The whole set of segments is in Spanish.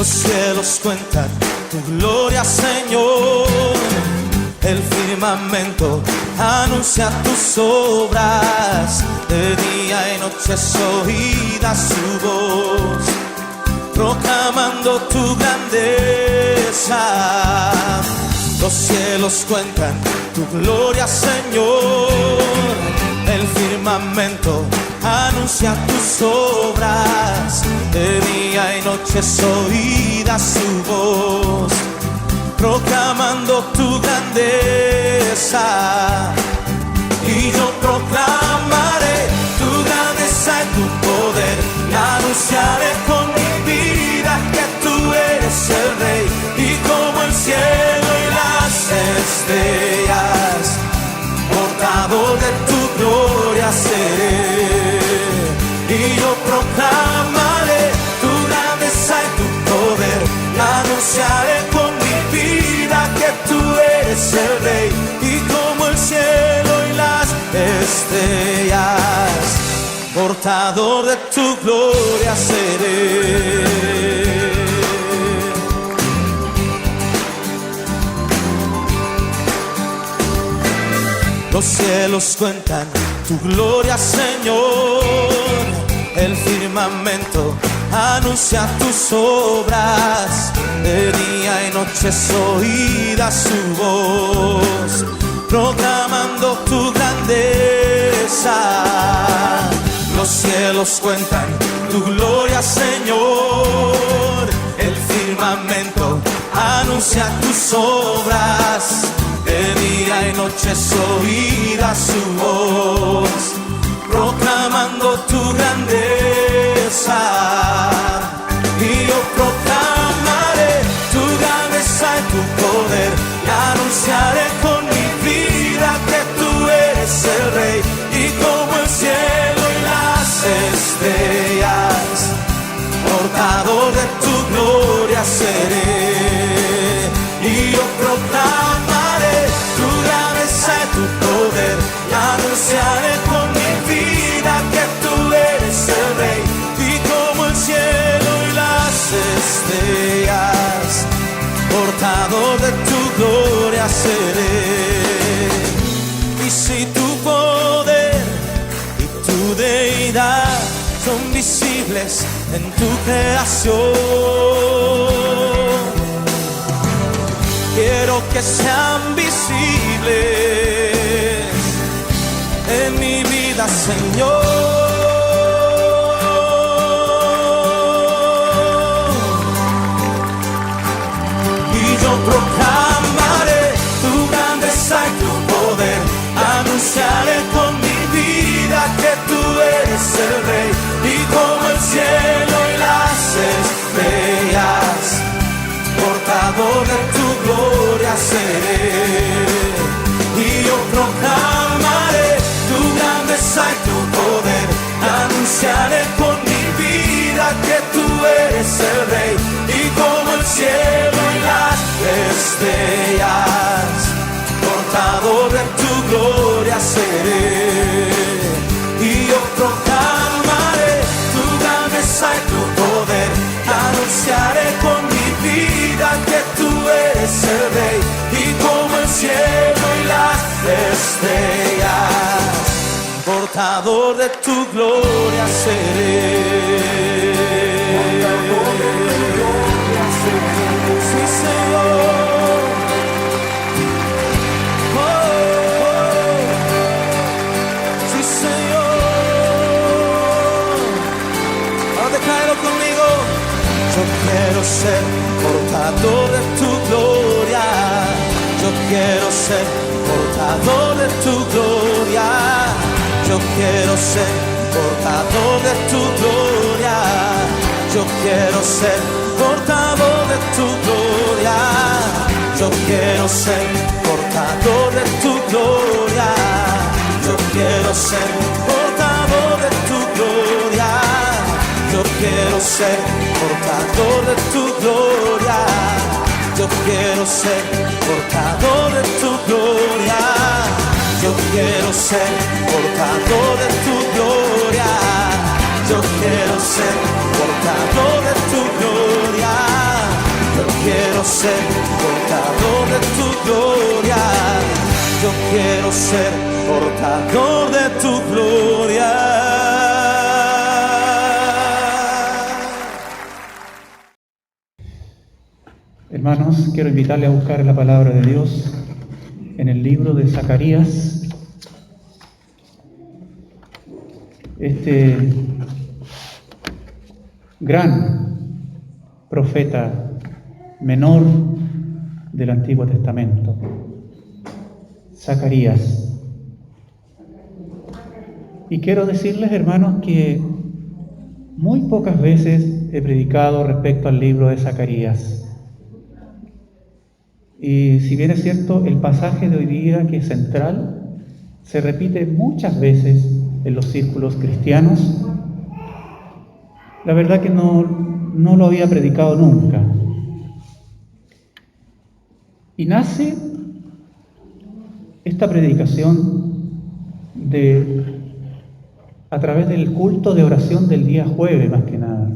Los cielos cuentan tu gloria, Señor. El firmamento anuncia tus obras. De día y noche es oída su voz, proclamando tu grandeza. Los cielos cuentan tu gloria, Señor. El firmamento anuncia tus obras. De día y noche es oída su voz, proclamando tu grandeza. Y yo proclamaré tu grandeza y tu poder, y anunciaré con mi vida que tú eres el Rey. Y como el cielo y las estrellas, portador de tu gloria seré. Y yo proclamaré tu grandeza y tu poder, y anunciaré con mi vida que tú eres el Rey. Y como el cielo y las estrellas, portador de tu gloria seré. Los cielos cuentan tu gloria, Señor. El firmamento anuncia tus obras. De día y noche es oída su voz, proclamando tu grandeza. Los cielos cuentan tu gloria, Señor. El firmamento anuncia tus obras. De día y noche es oída su voz, proclamando tu grandeza. Y yo proclamaré tu grandeza y tu poder, y anunciaré con mi vida que tú eres el Rey. Y como el cielo y las estrellas, portador de tu gloria seré. Y yo proclamaré tu grandeza y tu poder, y anunciaré con mi vida que tú eres el Rey. Y como el cielo y las estrellas, portador de tu gloria seré. Y si tu poder y tu deidad son visibles en tu creación, quiero que sean visibles en mi vida, Señor. Y yo proclamaré tu grandeza y tu poder, anunciaré con mi vida que tú eres el Rey. Y como el cielo y las estrellas, portador de tu gloria seré. Y yo proclamaré tu grandeza y tu poder, anunciaré con mi vida que tú eres el Rey. Y como el cielo y las estrellas, portador de tu gloria seré. Y yo proclamaré tu grandeza y tu poder, anunciaré con mi vida que tú eres el Rey. Y como el cielo y las estrellas, portador de tu gloria seré. Sí, Señor. Oh, oh. Sí, Señor. Ahora decláralo conmigo. Yo quiero ser portador de tu gloria. Yo quiero ser portador de tu gloria. Yo quiero ser portador de tu gloria. Yo quiero ser portador de tu gloria. Yo quiero ser portador de tu gloria. Yo quiero ser portador de tu gloria. Yo quiero ser portador de tu gloria. Yo quiero ser portador de tu gloria. Yo quiero ser portador de tu gloria. Yo quiero ser portador de tu gloria. ser portador de tu gloria. Yo quiero ser portador de tu gloria. Hermanos, quiero invitarles a buscar la palabra de Dios en el libro de Zacarías. Este gran profeta menor del Antiguo Testamento, Zacarías. Y quiero decirles, hermanos, que muy pocas veces he predicado respecto al libro de Zacarías. Y si bien es cierto, el pasaje de hoy día, que es central, se repite muchas veces en los círculos cristianos, la verdad que no lo había predicado nunca. Y nace esta predicación a través del culto de oración del día jueves, más que nada.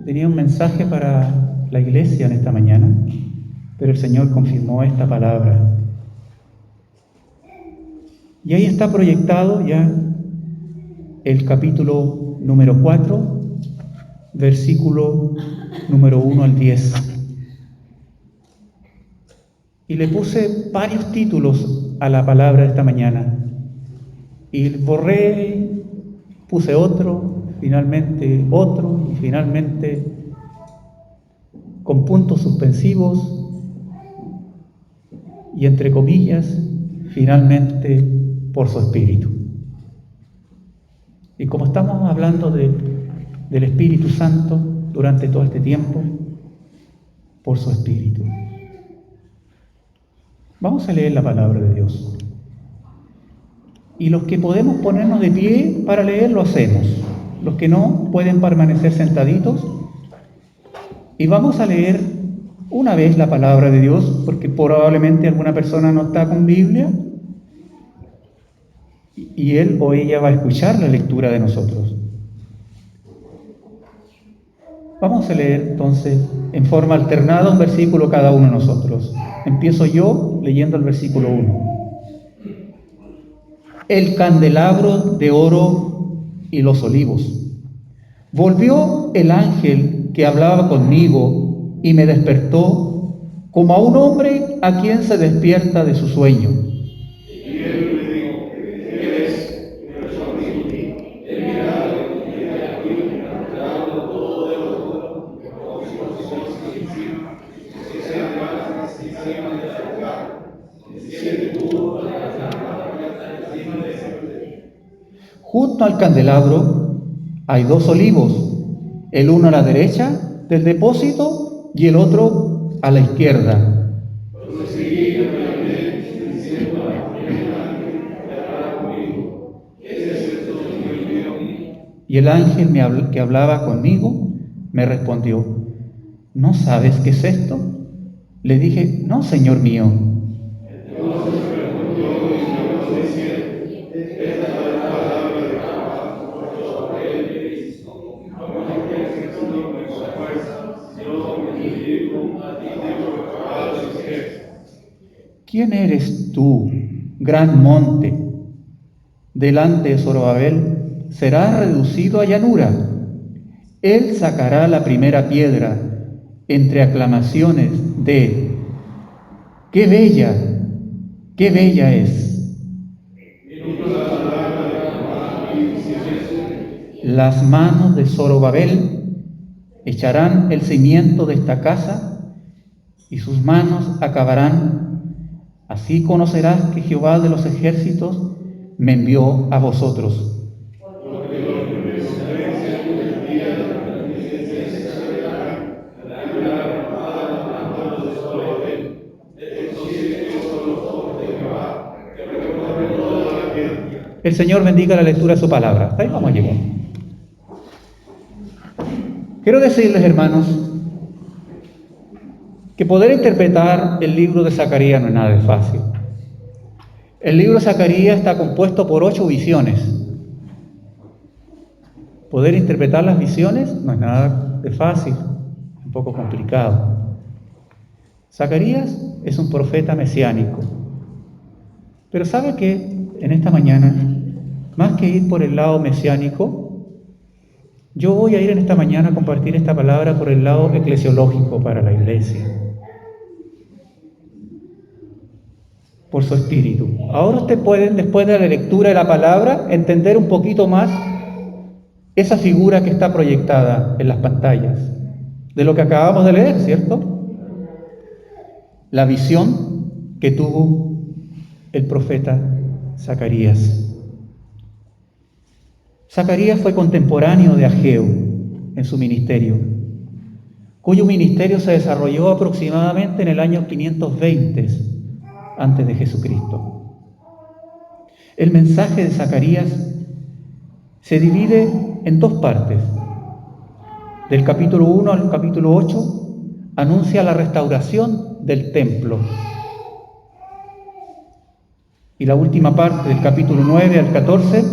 Tenía un mensaje para la iglesia en esta mañana, pero el Señor confirmó esta palabra. Y ahí está proyectado ya el capítulo número 4, versículo número 1 al 10. Y le puse varios títulos a la palabra de esta mañana. Y borré, puse otro, finalmente otro, y finalmente con puntos suspensivos y entre comillas, finalmente por su Espíritu. Y como estamos hablando del Espíritu Santo durante todo este tiempo, por su Espíritu. Vamos a leer la palabra de Dios. Y los que podemos ponernos de pie para leer, lo hacemos. Los que no, pueden permanecer sentaditos. Y vamos a leer una vez la palabra de Dios, porque probablemente alguna persona no está con Biblia, y él o ella va a escuchar la lectura de nosotros. Vamos a leer entonces en forma alternada un versículo cada uno de nosotros. Empiezo yo leyendo el versículo 1. El candelabro de oro y los olivos. Volvió el ángel que hablaba conmigo y me despertó como a un hombre a quien se despierta de su sueño. Junto al candelabro hay 2 olivos, el uno a la derecha del depósito y el otro a la izquierda. Y el ángel que hablaba conmigo me respondió: ¿no sabes qué es esto? Le dije: no, Señor mío. ¿Quién eres tú, gran monte? Delante de Zorobabel será reducido a llanura. Él sacará la primera piedra entre aclamaciones de ¡qué bella es! Las manos de Zorobabel echarán el cimiento de esta casa y sus manos acabarán. Así conocerás que Jehová de los ejércitos me envió a vosotros. El Señor bendiga la lectura de su palabra. Hasta ahí vamos a llegar. Quiero decirles, hermanos, que poder interpretar el libro de Zacarías no es nada de fácil. El libro de Zacarías está compuesto por 8 visiones. Poder interpretar las visiones no es nada de fácil, un poco complicado. Zacarías es un profeta mesiánico. Pero ¿sabe qué? En esta mañana, más que ir por el lado mesiánico, yo voy a ir en esta mañana a compartir esta palabra por el lado eclesiológico para la iglesia, por su espíritu. Ahora usted puede, después de la lectura de la palabra, entender un poquito más esa figura que está proyectada en las pantallas, de lo que acabamos de leer, ¿cierto? La visión que tuvo el profeta Zacarías. Zacarías fue contemporáneo de Ageo en su ministerio, cuyo ministerio se desarrolló aproximadamente en el año 520 antes de Jesucristo. El mensaje de Zacarías se divide en dos partes. Del capítulo 1 al capítulo 8 anuncia la restauración del templo. Y la última parte, del capítulo 9 al 14,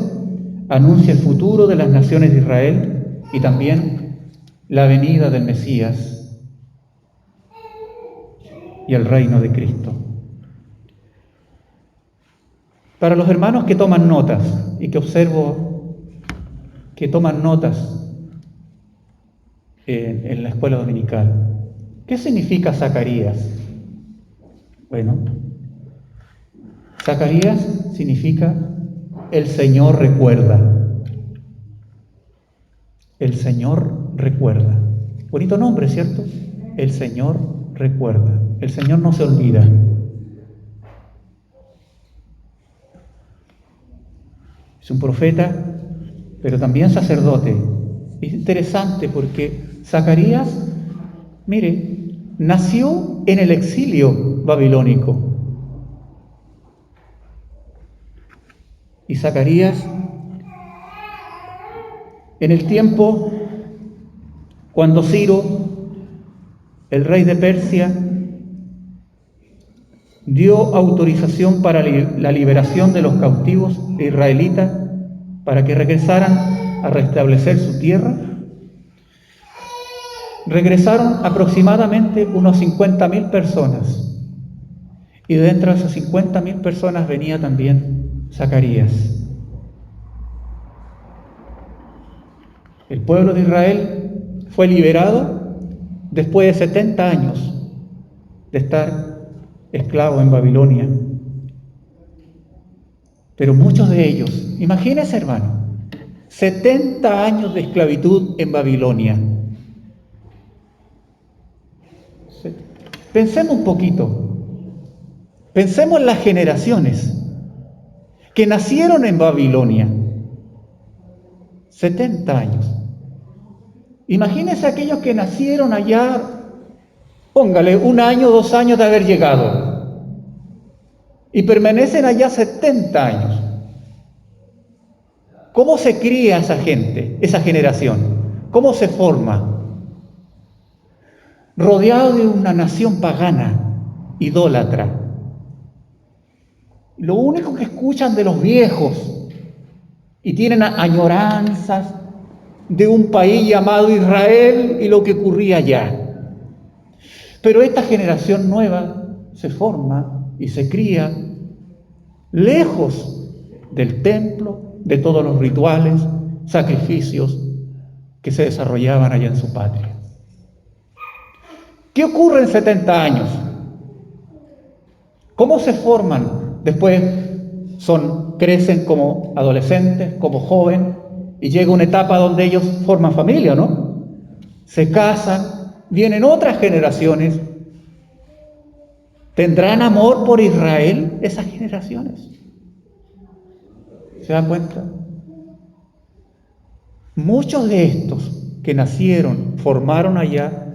anuncia el futuro de las naciones de Israel y también la venida del Mesías y el reino de Cristo. Para los hermanos que toman notas y que observo que toman notas en la escuela dominical, ¿qué significa Zacarías? Bueno, Zacarías significa el Señor recuerda. El Señor recuerda. Bonito nombre, ¿cierto? El Señor recuerda. El Señor no se olvida. Es un profeta, pero también sacerdote. Es interesante porque Zacarías, mire, nació en el exilio babilónico. Y Zacarías, en el tiempo cuando Ciro, el rey de Persia, dio autorización para la liberación de los cautivos israelitas para que regresaran a restablecer su tierra, regresaron aproximadamente unos 50.000 personas. Y dentro de esas 50.000 personas venía también Zacarías. El pueblo de Israel fue liberado después de 70 años de estar esclavo en Babilonia. Pero muchos de ellos, imagínense hermano, 70 años de esclavitud en Babilonia. Pensemos un poquito, pensemos en las generaciones que nacieron en Babilonia. 70 años. Imagínense aquellos que nacieron allá, póngale 1 año, 2 años de haber llegado, y permanecen allá 70 años. ¿Cómo se cría esa gente, esa generación? ¿Cómo se forma? Rodeado de una nación pagana, idólatra. Lo único que escuchan de los viejos y tienen añoranzas de un país llamado Israel y lo que ocurría allá. Pero esta generación nueva se forma y se cría lejos del templo, de todos los rituales, sacrificios que se desarrollaban allá en su patria. ¿Qué ocurre en 70 años? ¿Cómo se forman? Después crecen como adolescentes, como jóvenes, y llega una etapa donde ellos forman familia, ¿no? Se casan, vienen otras generaciones. ¿Tendrán amor por Israel esas generaciones? ¿Se dan cuenta? Muchos de estos que nacieron, formaron allá,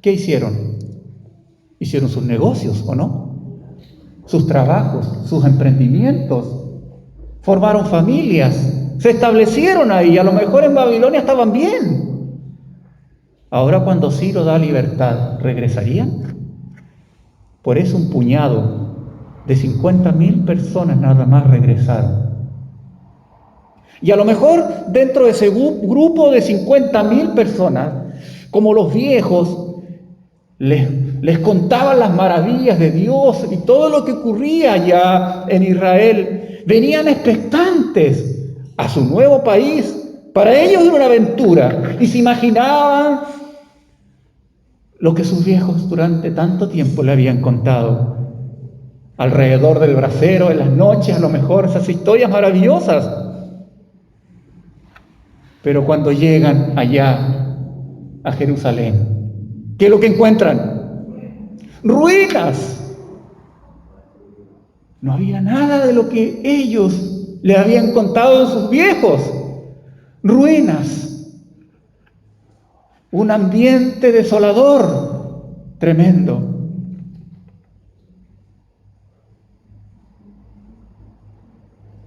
¿qué hicieron? Hicieron sus negocios, ¿o no? Sus trabajos, sus emprendimientos, formaron familias, se establecieron ahí, a lo mejor en Babilonia estaban bien. Ahora cuando Ciro da libertad, ¿regresarían? Por eso un puñado de 50.000 personas nada más regresaron. Y a lo mejor dentro de ese grupo de 50.000 personas, como los viejos, les les contaban las maravillas de Dios y todo lo que ocurría allá en Israel. Venían expectantes a su nuevo país. Para ellos era una aventura y se imaginaban lo que sus viejos durante tanto tiempo le habían contado. Alrededor del brasero, en las noches, a lo mejor, esas historias maravillosas. Pero cuando llegan allá a Jerusalén, ¿qué es lo que encuentran? Ruinas. No había nada de lo que ellos le habían contado a sus viejos. Ruinas. Un ambiente desolador, tremendo.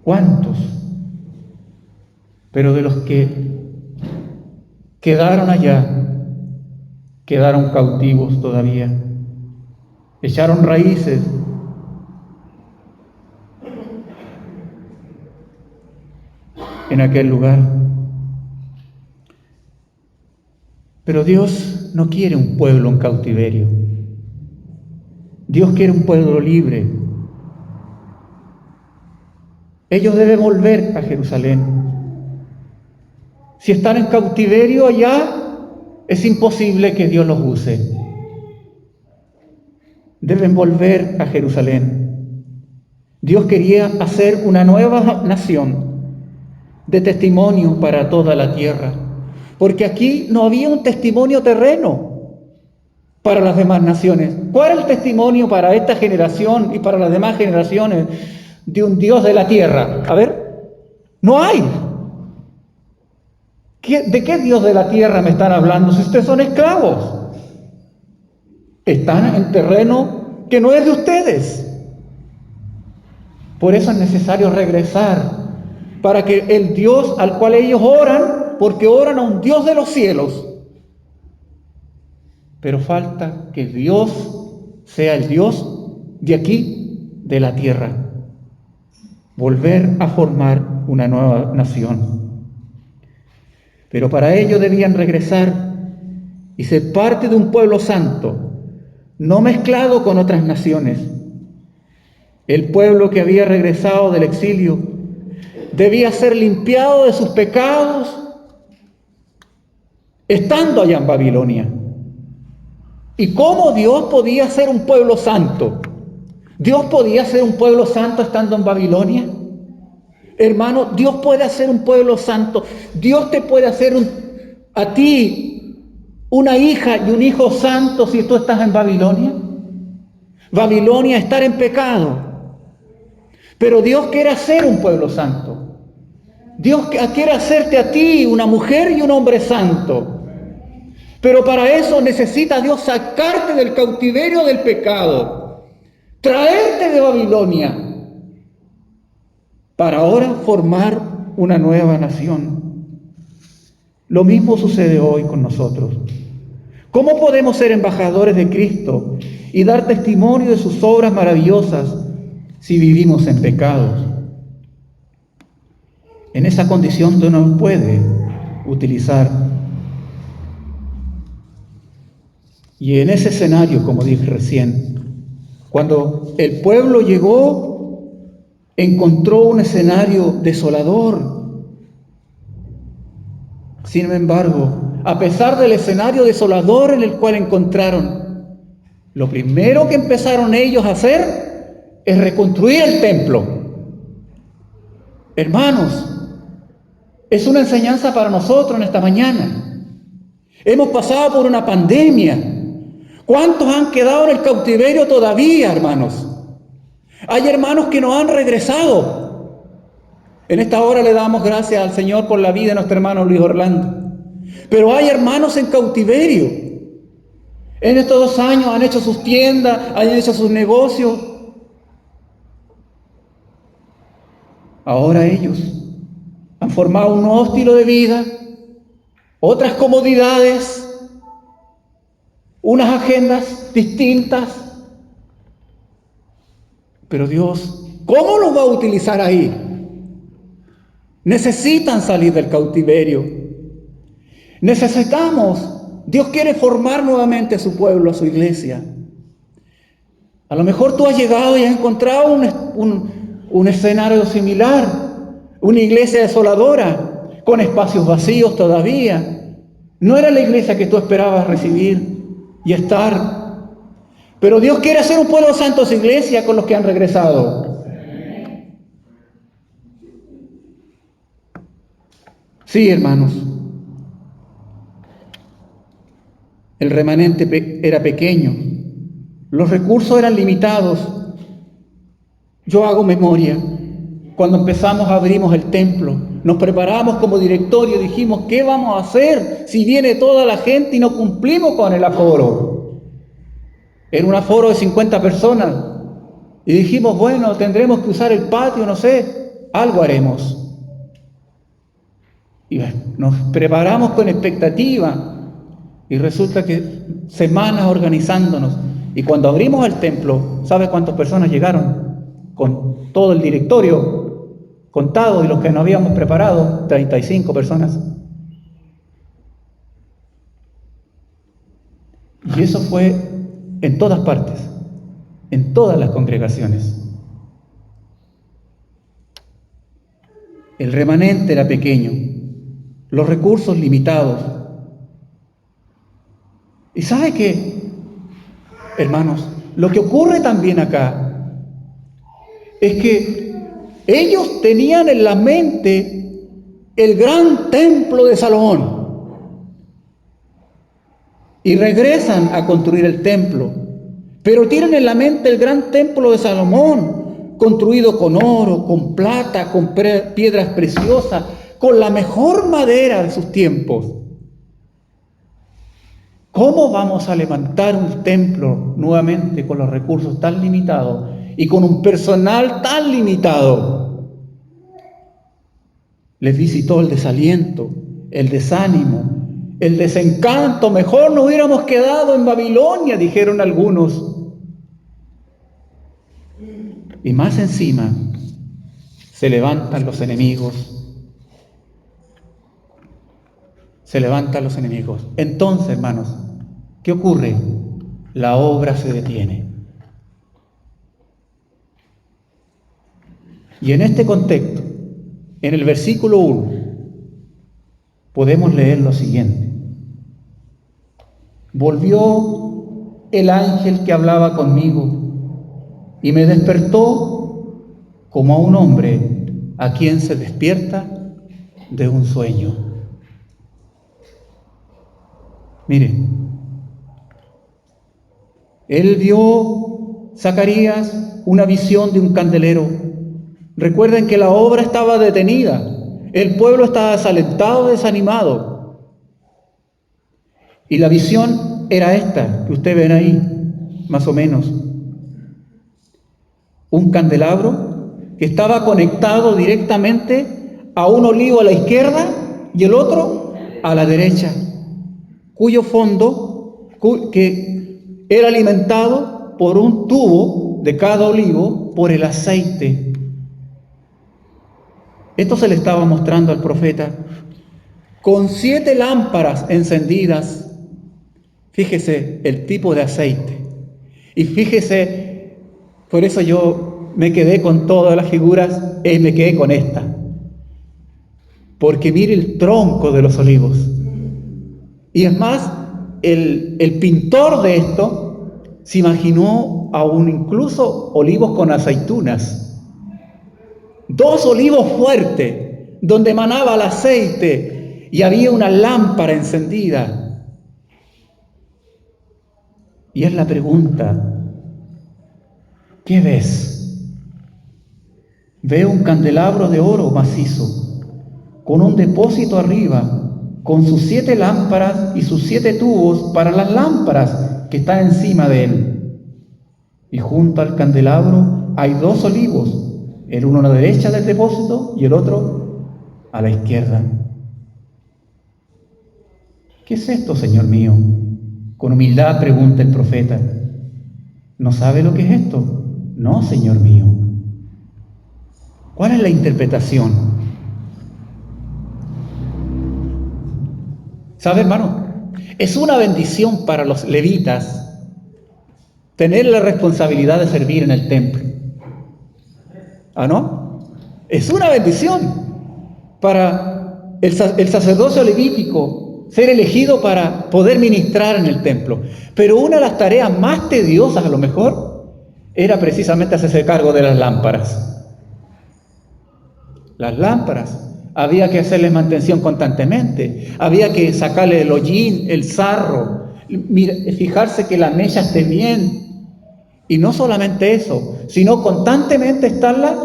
¿Cuántos? Pero de los que quedaron allá, quedaron cautivos todavía. Echaron raíces. En aquel lugar. Pero Dios no quiere un pueblo en cautiverio. Dios quiere un pueblo libre. Ellos deben volver a Jerusalén. Si están en cautiverio allá, es imposible que Dios los use. Deben volver a Jerusalén. Dios quería hacer una nueva nación de testimonio para toda la tierra, porque aquí no había un testimonio terreno para las demás naciones. ¿Cuál era el testimonio para esta generación y para las demás generaciones de un Dios de la tierra? A ver, no hay. ¿De qué Dios de la tierra me están hablando si ustedes son esclavos? Están en terreno que no es de ustedes. Por eso es necesario regresar, para que el Dios al cual ellos oran, porque oran a un Dios de los cielos, pero falta que Dios sea el Dios de aquí, de la tierra. Volver a formar una nueva nación. Pero para ello debían regresar y ser parte de un pueblo santo, no mezclado con otras naciones. El pueblo que había regresado del exilio debía ser limpiado de sus pecados estando allá en Babilonia. ¿Y cómo Dios podía ser un pueblo santo? ¿Dios podía ser un pueblo santo estando en Babilonia? Hermano, Dios puede hacer un pueblo santo. Dios te puede hacer a ti una hija y un hijo santo si tú estás en Babilonia. Babilonia, estar en pecado. Pero Dios quiere hacer un pueblo santo. Dios quiere hacerte a ti una mujer y un hombre santo. Pero para eso necesita Dios sacarte del cautiverio del pecado, traerte de Babilonia, para ahora formar una nueva nación. Lo mismo sucede hoy con nosotros. ¿Cómo podemos ser embajadores de Cristo y dar testimonio de sus obras maravillosas si vivimos en pecados? En esa condición Dios nos puede utilizar. Y en ese escenario, como dije recién, cuando el pueblo llegó, encontró un escenario desolador. Sin embargo, a pesar del escenario desolador en el cual encontraron, lo primero que empezaron ellos a hacer es reconstruir el templo. Hermanos, es una enseñanza para nosotros en esta mañana. Hemos pasado por una pandemia. ¿Cuántos han quedado en el cautiverio todavía, hermanos? Hay hermanos que no han regresado. En esta hora le damos gracias al Señor por la vida de nuestro hermano Luis Orlando. Pero hay hermanos en cautiverio. En estos 2 años han hecho sus tiendas, han hecho sus negocios. Ahora ellos han formado un nuevo estilo de vida, otras comodidades, unas agendas distintas. Pero Dios, ¿cómo los va a utilizar ahí? Necesitan salir del cautiverio. Necesitamos. Dios quiere formar nuevamente a su pueblo, a su iglesia. A lo mejor tú has llegado y has encontrado un escenario similar, una iglesia desoladora, con espacios vacíos todavía. No era la iglesia que tú esperabas recibir y estar. Pero Dios quiere hacer un pueblo santo en su iglesia con los que han regresado. Sí, hermanos. El remanente era pequeño. Los recursos eran limitados. Yo hago memoria. Cuando abrimos el templo, nos preparamos como directorio, dijimos, ¿qué vamos a hacer si viene toda la gente y no cumplimos con el aforo? Era un aforo de 50 personas. Y dijimos, bueno, tendremos que usar el patio, no sé, algo haremos. Y nos preparamos con expectativa. Y resulta que semanas organizándonos. Y cuando abrimos el templo, ¿sabe cuántas personas llegaron? Con todo el directorio contado y los que no habíamos preparado, 35 personas. Y eso fue en todas partes, en todas las congregaciones. El remanente era pequeño, los recursos limitados. ¿Y sabe qué, hermanos? Lo que ocurre también acá es que ellos tenían en la mente el gran templo de Salomón y regresan a construir el templo, pero tienen en la mente el gran templo de Salomón, construido con oro, con plata, con piedras preciosas, con la mejor madera de sus tiempos. ¿Cómo vamos a levantar un templo nuevamente con los recursos tan limitados y con un personal tan limitado? Les visitó el desaliento, el desánimo, el desencanto. Mejor nos hubiéramos quedado en Babilonia, dijeron algunos. Y más encima, se levantan los enemigos. Se levantan los enemigos. Entonces, hermanos, ¿qué ocurre? La obra se detiene. Y en este contexto, en el versículo 1, podemos leer lo siguiente. Volvió el ángel que hablaba conmigo y me despertó como a un hombre a quien se despierta de un sueño. Miren, él vio, Zacarías, una visión de un candelero. Recuerden que la obra estaba detenida, el pueblo estaba desalentado, desanimado. Y la visión era esta, que ustedes ven ahí, más o menos. Un candelabro que estaba conectado directamente a un olivo a la izquierda y el otro a la derecha, cuyo fondo que era alimentado por un tubo de cada olivo por el aceite. Esto se le estaba mostrando al profeta con 7 lámparas encendidas. Fíjese el tipo de aceite. Y fíjese, por eso yo me quedé con todas las figuras y me quedé con esta. Porque mire el tronco de los olivos. Y es más, el pintor de esto se imaginó aún incluso olivos con aceitunas. 2 olivos fuertes, donde emanaba el aceite y había una lámpara encendida. Y es la pregunta, ¿qué ves? Veo un candelabro de oro macizo, con un depósito arriba, con sus 7 lámparas y sus 7 tubos para las lámparas que están encima de él. Y junto al candelabro hay 2 olivos, el uno a la derecha del depósito y el otro a la izquierda. ¿Qué es esto, Señor mío? Con humildad pregunta el profeta. ¿No sabe lo que es esto? No, Señor mío. ¿Cuál es la interpretación? ¿Sabe, hermano? Es una bendición para los levitas tener la responsabilidad de servir en el templo. ¿Ah, no? Es una bendición para el sacerdocio levítico ser elegido para poder ministrar en el templo. Pero una de las tareas más tediosas, a lo mejor, era precisamente hacerse cargo de las lámparas. Las lámparas, había que hacerles mantención constantemente, había que sacarle el hollín, el sarro, fijarse que la mecha esté bien. Y no solamente eso, sino constantemente estarla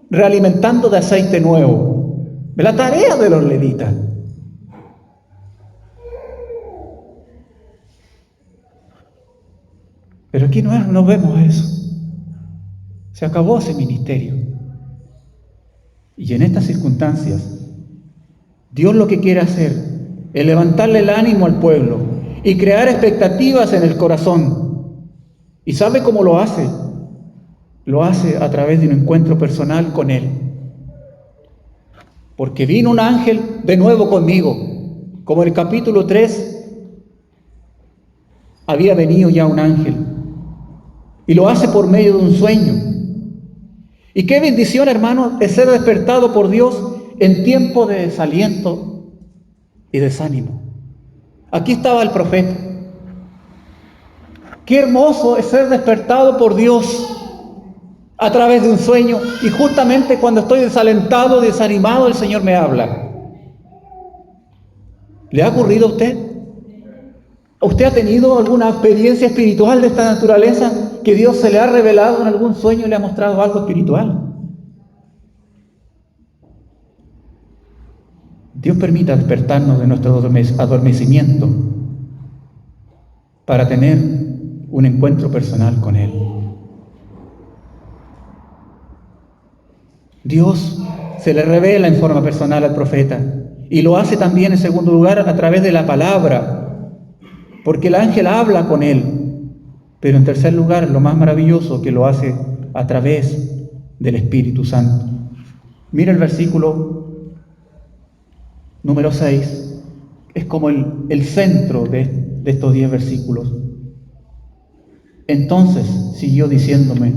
realimentando de aceite nuevo. La tarea de los levitas. Pero aquí no vemos eso. Se acabó ese ministerio. Y en estas circunstancias, Dios lo que quiere hacer es levantarle el ánimo al pueblo y crear expectativas en el corazón. ¿Y sabe cómo lo hace? Lo hace a través de un encuentro personal con Él. Porque vino un ángel de nuevo conmigo, como en el capítulo 3 había venido ya un ángel. Y lo hace por medio de un sueño. Y qué bendición, hermanos, es ser despertado por Dios en tiempo de desaliento y desánimo. Aquí estaba el profeta. Qué hermoso es ser despertado por Dios a través de un sueño, y justamente cuando estoy desalentado, desanimado, el Señor me habla. ¿Le ha ocurrido a usted? ¿Usted ha tenido alguna experiencia espiritual de esta naturaleza, que Dios se le ha revelado en algún sueño y le ha mostrado algo espiritual? Dios permita despertarnos de nuestro adormecimiento para tener un encuentro personal con Él. Dios se le revela en forma personal al profeta, y lo hace también, en segundo lugar, a través de la palabra, porque el ángel habla con él. Pero en tercer lugar, lo más maravilloso, que lo hace a través del Espíritu Santo. Mira el versículo número 6, es como el centro de estos 10 versículos. Entonces siguió diciéndome: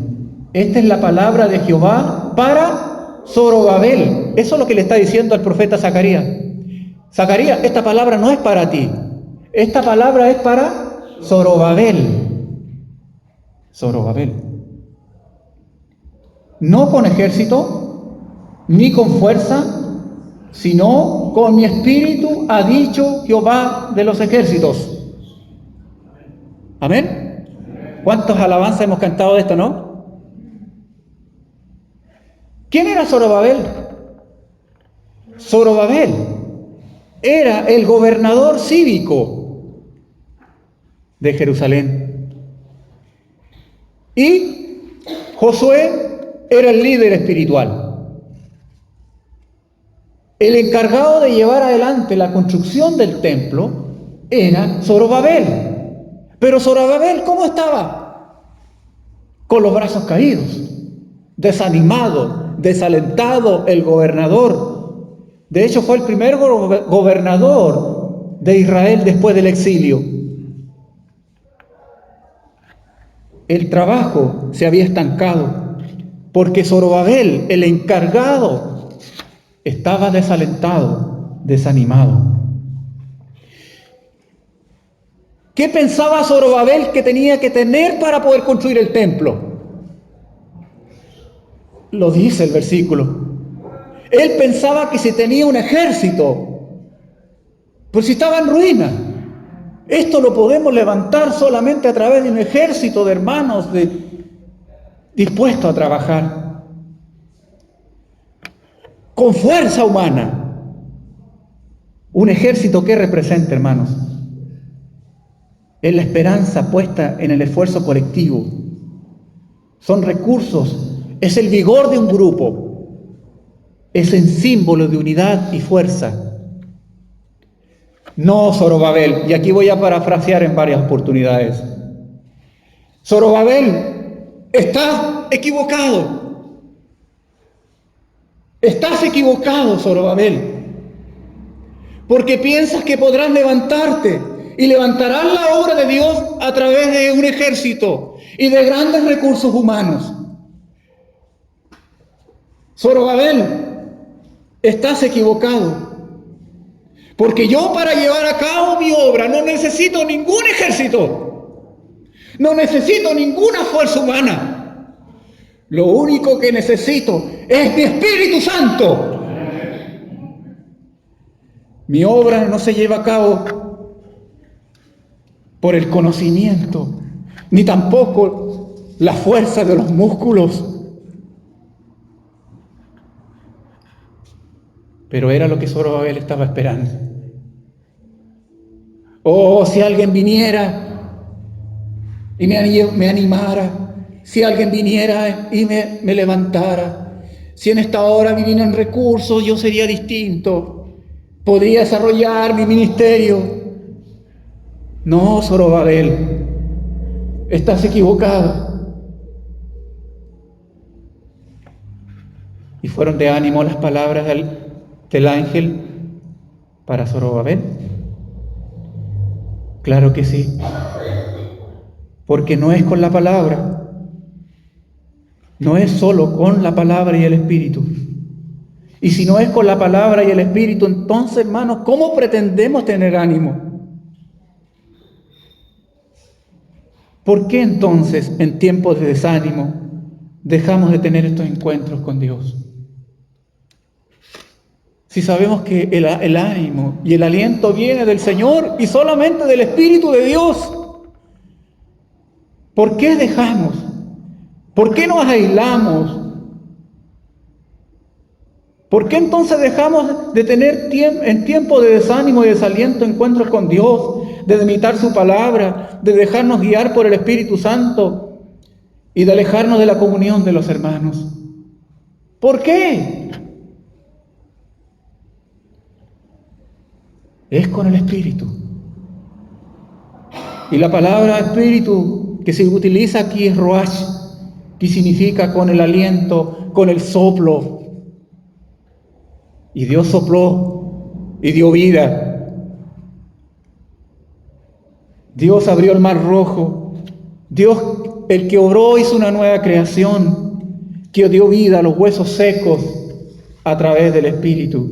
esta es la palabra de Jehová para Zorobabel. Eso es lo que le está diciendo al profeta Zacarías. Zacarías, esta palabra no es para ti, esta palabra es para Zorobabel. Zorobabel. No con ejército, ni con fuerza, sino con mi espíritu, ha dicho Jehová de los ejércitos. ¿Amén? ¿Cuántas alabanzas hemos cantado de esto, no? ¿Quién era Zorobabel? Zorobabel era el gobernador cívico de Jerusalén. Y Josué era el líder espiritual. El encargado de llevar adelante la construcción del templo era Zorobabel. Pero Zorobabel, ¿cómo estaba? Con los brazos caídos, desanimado, desalentado el gobernador. De hecho, fue el primer gobernador de Israel después del exilio. El trabajo se había estancado porque Zorobabel, el encargado, estaba desalentado, desanimado. ¿Qué pensaba Zorobabel que tenía que tener para poder construir el templo? Lo dice el versículo. Él pensaba que si tenía un ejército, pues si estaba en ruina. Esto lo podemos levantar solamente a través de un ejército de hermanos dispuestos a trabajar con fuerza humana. Un ejército que representa, hermanos, es la esperanza puesta en el esfuerzo colectivo. Son recursos, es el vigor de un grupo, es el símbolo de unidad y fuerza. No Zorobabel, y aquí voy a parafrasear en varias oportunidades. Zorobabel, estás equivocado. Estás equivocado, Zorobabel, porque piensas que podrás levantarte y levantarán la obra de Dios a través de un ejército y de grandes recursos humanos. Zorobabel, estás equivocado. Porque yo para llevar a cabo mi obra no necesito ningún ejército. No necesito ninguna fuerza humana. Lo único que necesito es mi Espíritu Santo. Mi obra no se lleva a cabo por el conocimiento, ni tampoco la fuerza de los músculos. Pero era lo que Zorobabel estaba esperando. Oh, si alguien viniera y me animara, si alguien viniera y me levantara, si en esta hora me vinieran recursos, yo sería distinto, podría desarrollar mi ministerio. No, Zorobabel, estás equivocado. Y fueron de ánimo las palabras del ángel para Zorobabel. Claro que sí, porque no es con la palabra, no es solo con la palabra y el Espíritu. Y si no es con la palabra y el Espíritu, entonces, hermanos, ¿cómo pretendemos tener ánimo? ¿Por qué entonces, en tiempos de desánimo, dejamos de tener estos encuentros con Dios? Si sabemos que el ánimo y el aliento viene del Señor y solamente del Espíritu de Dios, ¿por qué dejamos? ¿Por qué nos aislamos? ¿Por qué entonces dejamos de tener en tiempo de desánimo y desaliento encuentros con Dios, de imitar su palabra, de dejarnos guiar por el Espíritu Santo y de alejarnos de la comunión de los hermanos? ¿Por qué? Es con el Espíritu. Y la palabra Espíritu que se utiliza aquí es Ruach, que significa con el aliento, con el soplo. Y Dios sopló y dio vida. Dios abrió el mar rojo. Dios, el que obró, hizo una nueva creación, que dio vida a los huesos secos a través del Espíritu.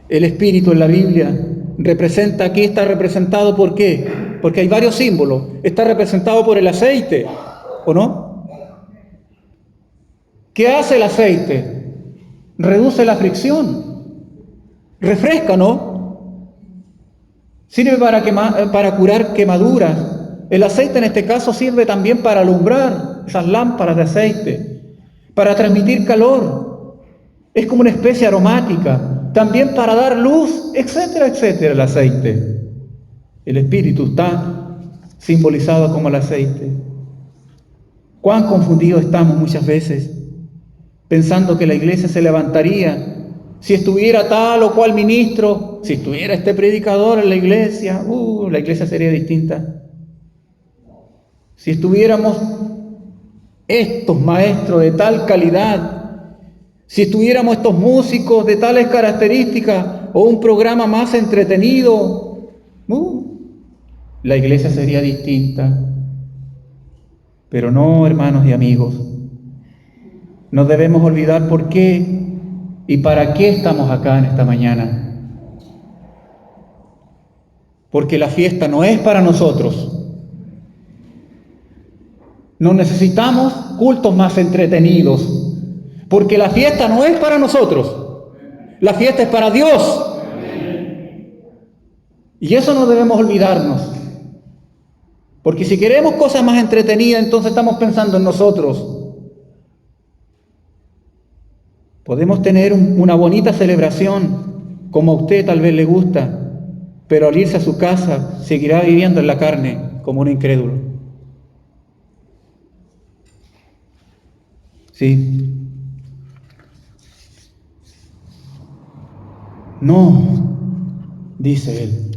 El Espíritu en la Biblia representa, aquí está representado ¿por qué? Porque hay varios símbolos. Está representado por el aceite, ¿o no? ¿Qué hace el aceite? Reduce la fricción, refresca, ¿no? Sirve para curar quemaduras. El aceite en este caso sirve también para alumbrar esas lámparas de aceite, para transmitir calor. Es como una especie aromática. También para dar luz, etcétera, etcétera, el aceite. El Espíritu está simbolizado como el aceite. Cuán confundidos estamos muchas veces, pensando que la iglesia se levantaría si estuviera tal o cual ministro, si estuviera este predicador en la iglesia sería distinta. Si estuviéramos estos maestros de tal calidad, si estuviéramos estos músicos de tales características o un programa más entretenido, la iglesia sería distinta. Pero no, hermanos y amigos, no debemos olvidar por qué y para qué estamos acá en esta mañana. Porque la fiesta no es para nosotros. No necesitamos cultos más entretenidos. Porque la fiesta no es para nosotros, la fiesta es para Dios. Y eso no debemos olvidarnos. Porque si queremos cosas más entretenidas, entonces estamos pensando en nosotros. Podemos tener una bonita celebración, como a usted tal vez le gusta, pero al irse a su casa seguirá viviendo en la carne como un incrédulo. Sí. No, dice él.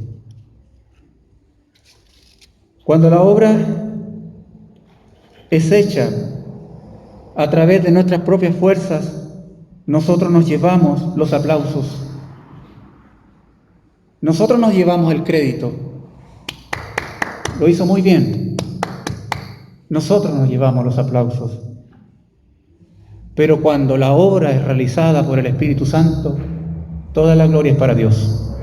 Cuando la obra es hecha a través de nuestras propias fuerzas, nosotros nos llevamos los aplausos. Nosotros nos llevamos el crédito. Lo hizo muy bien. Nosotros nos llevamos los aplausos. Pero cuando la obra es realizada por el Espíritu Santo, toda la gloria es para Dios.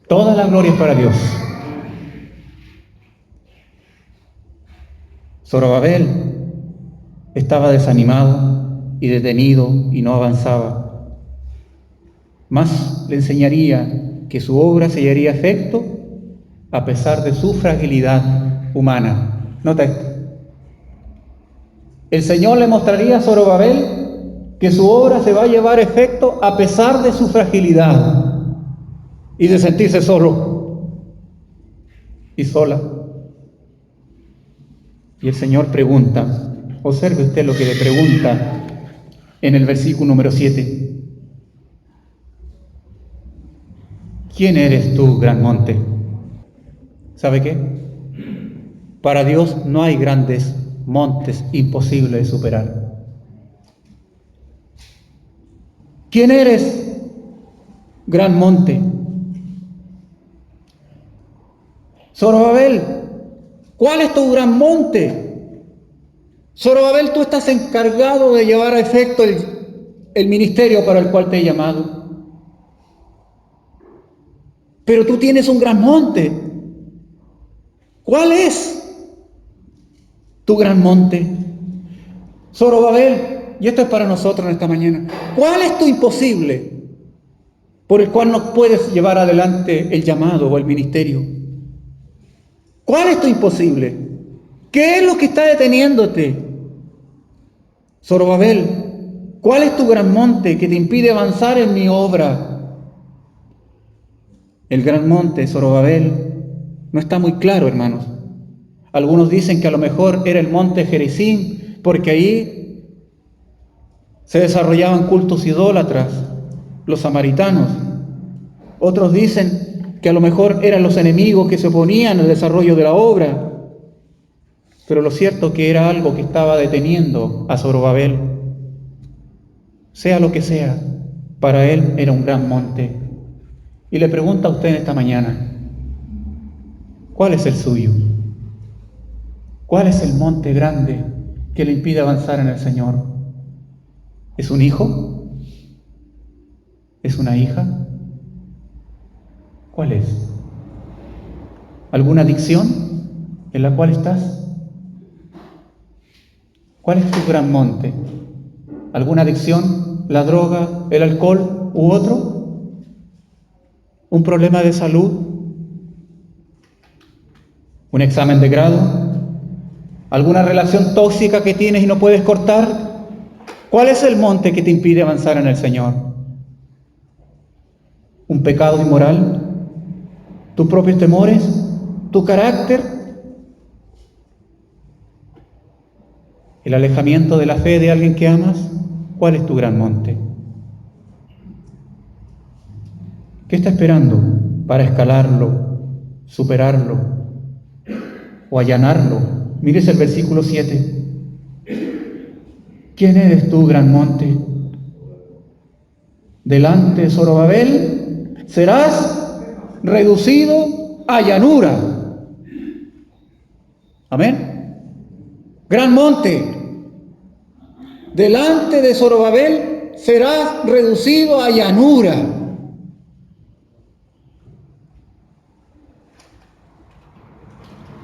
Toda la gloria es para Dios. Zorobabel estaba desanimado y detenido y no avanzaba. Más le enseñaría que su obra se haría efecto a pesar de su fragilidad humana. Nota esto. El Señor le mostraría a Zorobabel que su obra se va a llevar efecto a pesar de su fragilidad y de sentirse solo y sola. Y el Señor pregunta, observe usted lo que le pregunta en el versículo número 7. ¿Quién eres tú, gran monte? ¿Sabe qué? Para Dios no hay grandes montes imposibles de superar. ¿Quién eres, gran monte? Zorobabel, ¿cuál es tu gran monte? Zorobabel, tú estás encargado de llevar a efecto el ministerio para el cual te he llamado. Pero tú tienes un gran monte. ¿Cuál es tu gran monte? Zorobabel, y esto es para nosotros en esta mañana, ¿cuál es tu imposible por el cual no puedes llevar adelante el llamado o el ministerio? ¿Cuál es tu imposible? ¿Qué es lo que está deteniéndote? Zorobabel, ¿cuál es tu gran monte que te impide avanzar en mi obra? El gran monte, Zorobabel, no está muy claro, hermanos. Algunos dicen que a lo mejor era el monte Gerizim, porque ahí se desarrollaban cultos idólatras, los samaritanos. Otros dicen que a lo mejor eran los enemigos que se oponían al desarrollo de la obra. Pero lo cierto es que era algo que estaba deteniendo a Zorobabel. Sea lo que sea, para él era un gran monte. Y le pregunto a usted en esta mañana, ¿cuál es el suyo? ¿Cuál es el monte grande que le impide avanzar en el Señor? ¿Es un hijo? ¿Es una hija? ¿Cuál es? ¿Alguna adicción en la cual estás? ¿Cuál es tu gran monte? ¿Alguna adicción? ¿La droga, el alcohol u otro? ¿Un problema de salud? ¿Un examen de grado? ¿Alguna relación tóxica que tienes y no puedes cortar? ¿Cuál es el monte que te impide avanzar en el Señor? ¿Un pecado inmoral? ¿Tus propios temores? ¿Tu carácter? ¿El alejamiento de la fe de alguien que amas? ¿Cuál es tu gran monte? ¿Qué está esperando para escalarlo, superarlo o allanarlo? Mires el versículo 7. ¿Quién eres tú, gran monte? Delante de Zorobabel serás reducido a llanura. Amén. Gran monte, delante de Zorobabel serás reducido a llanura.